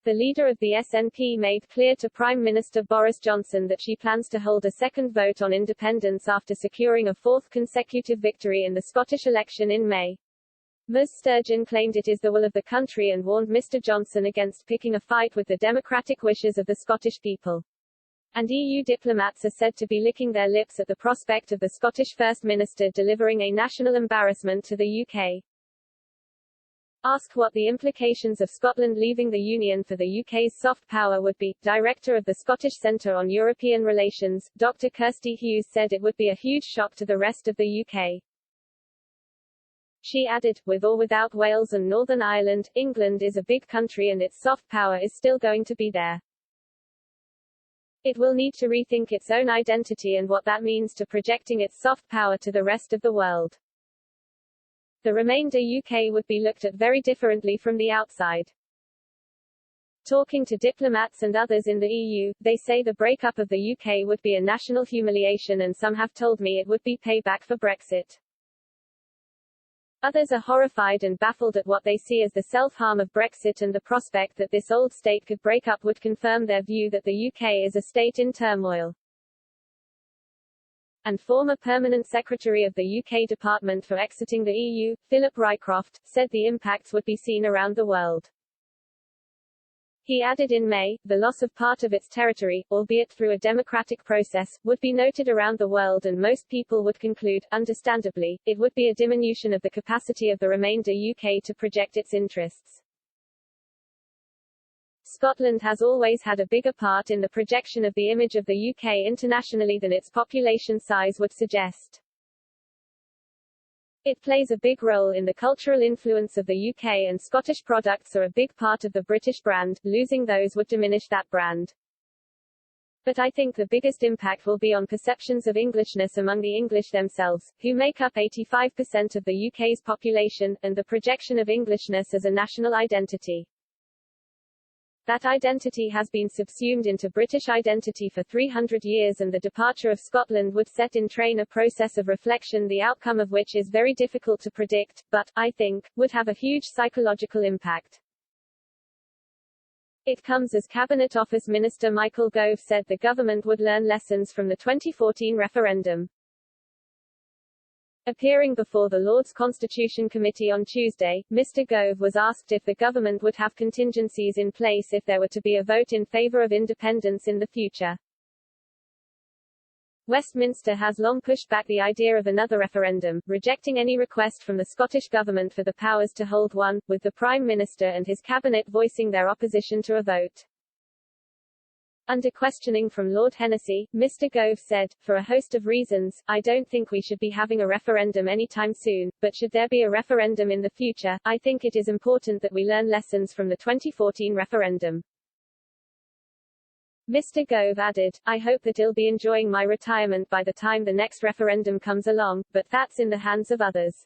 The leader of the SNP made clear to Prime Minister Boris Johnson that she plans to hold a second vote on independence after securing a fourth consecutive victory in the Scottish election in May. Ms. Sturgeon claimed it is the will of the country and warned Mr. Johnson against picking a fight with the democratic wishes of the Scottish people. And EU diplomats are said to be licking their lips at the prospect of the Scottish First Minister delivering a national embarrassment to the UK. Asked what the implications of Scotland leaving the Union for the UK's soft power would be, Director of the Scottish Centre on European Relations, Dr. Kirsty Hughes said it would be a huge shock to the rest of the UK. She added, with or without Wales and Northern Ireland, England is a big country and its soft power is still going to be there. It will need to rethink its own identity and what that means to projecting its soft power to the rest of the world. The remainder UK would be looked at very differently from the outside. Talking to diplomats and others in the EU, they say the breakup of the UK would be a national humiliation and some have told me it would be payback for Brexit. Others are horrified and baffled at what they see as the self-harm of Brexit, and the prospect that this old state could break up would confirm their view that the UK is a state in turmoil. And former Permanent Secretary of the UK Department for Exiting the EU, Philip Rycroft, said the impacts would be seen around the world. He added in May, the loss of part of its territory, albeit through a democratic process, would be noted around the world and most people would conclude, understandably, it would be a diminution of the capacity of the remainder UK to project its interests. Scotland has always had a bigger part in the projection of the image of the UK internationally than its population size would suggest. It plays a big role in the cultural influence of the UK and Scottish products are a big part of the British brand, losing those would diminish that brand. But I think the biggest impact will be on perceptions of Englishness among the English themselves, who make up 85% of the UK's population, and the projection of Englishness as a national identity. That identity has been subsumed into British identity for 300 years and the departure of Scotland would set in train a process of reflection the outcome of which is very difficult to predict, but, I think, would have a huge psychological impact. It comes as Cabinet Office Minister Michael Gove said the government would learn lessons from the 2014 referendum. Appearing before the Lords Constitution Committee on Tuesday, Mr. Gove was asked if the government would have contingencies in place if there were to be a vote in favour of independence in the future. Westminster has long pushed back the idea of another referendum, rejecting any request from the Scottish Government for the powers to hold one, with the Prime Minister and his cabinet voicing their opposition to a vote. Under questioning from Lord Hennessy, Mr. Gove said, for a host of reasons, I don't think we should be having a referendum anytime soon, but should there be a referendum in the future, I think it is important that we learn lessons from the 2014 referendum. Mr. Gove added, I hope that I'll be enjoying my retirement by the time the next referendum comes along, but that's in the hands of others.